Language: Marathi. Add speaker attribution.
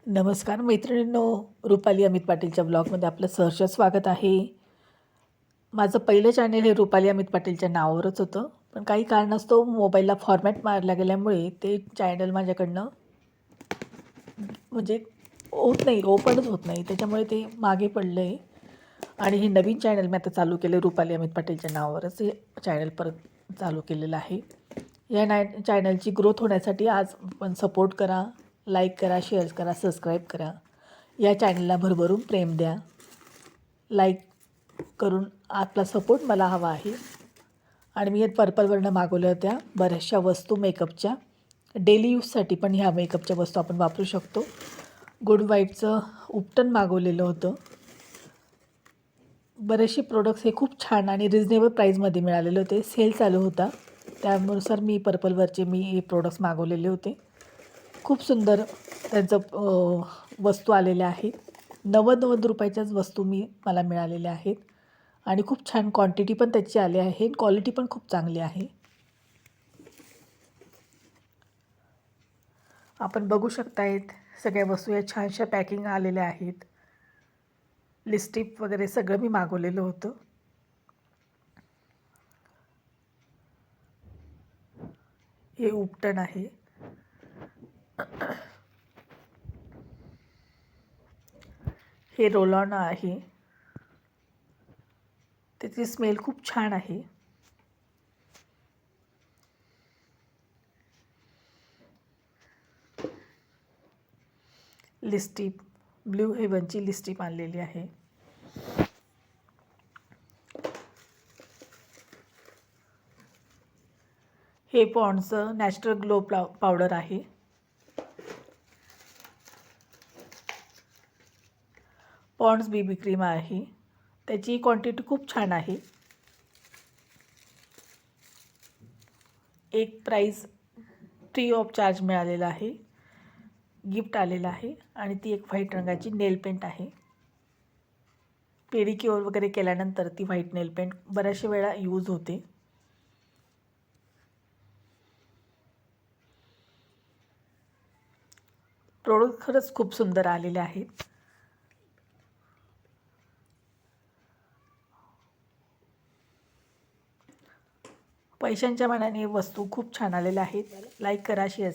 Speaker 1: नमस्कार मैत्रिणींनो, रुपाली अमित पाटीलच्या ब्लॉगमध्ये आपलं सहर्ष स्वागत आहे. माझं पहिलं चॅनल हे रुपाली अमित पाटीलच्या नावावरच होतं, पण काही कारणास्तव मोबाईलला फॉर्मॅट मारला गेल्यामुळे ते चॅनल माझ्याकडनं म्हणजे ओपनच होत नाही. त्याच्यामुळे ते मागे पडलं आहे आणि हे नवीन चॅनल मी आता चालू केलं रुपाली अमित पाटीलच्या नावावरच हे चॅनल परत चालू केलेलं आहे. या चॅनलची ग्रोथ होण्यासाठी आज पण सपोर्ट करा, लाईक करा, शेअर करा, सबस्क्राईब करा. या चॅनलला भरभरून प्रेम द्या. लाईक करून आपला सपोर्ट मला हवा आहे. आणि मी पर्पलवरनं मागवल्या होत्या बऱ्याचशा वस्तू मेकअपच्या. डेली यूजसाठी पण ह्या मेकअपच्या वस्तू आपण वापरू शकतो. गुड वाईबचं उपटन मागवलेलं होतं. बरेचसे प्रोडक्ट्स हे खूप छान आणि रिजनेबल प्राईजमध्ये मिळालेले होते. सेल चालू होता, त्यानुसार मी पर्पलवरचे हे प्रोडक्ट्स मागवलेले होते. खूप सुंदर त्यांचं वस्तू आलेल्या आहेत. 90 रुपयाच्याच वस्तू मला मिळालेल्या आहेत आणि खूप छान क्वांटिटी पण त्याची आली आहे. क्वालिटी पण खूप चांगली आहे. आपण बघू शकतायत सगळ्या वस्तू या छानशा पॅकिंग आलेल्या आहेत. लिपस्टिक वगैरे सगळं मी मागवलेलं होतं. हे उपटन आहे. हे रोल ऑन आहे. त्याची स्मेल खूप छान आहे. लिपस्टिक ब्लू हेवनची लिपस्टिक आणलेली आहे. हे पॉन्ड्सचं नॅचरल ग्लो पावडर आहे. पॉन्ड्स बेबी क्रीम आहे. त्याची क्वांटिटी खूप छान आहे. एक प्राईज फ्री ऑफ चार्ज मिळालेला आहे. गिफ्ट आलेलं आहे आणि ती एक व्हाईट रंगाची नेल पेंट आहे. पेडिक्युअर वगैरे केल्यानंतर ती व्हाईट नेल पेंट बऱ्याचशा वेळा यूज होते. प्रोडक्ट खरंच खूप सुंदर आलेले आहेत. पैशांच्या मानाने वस्तू खूप छान आलेल्या आहेत. लाईक करा, शेअर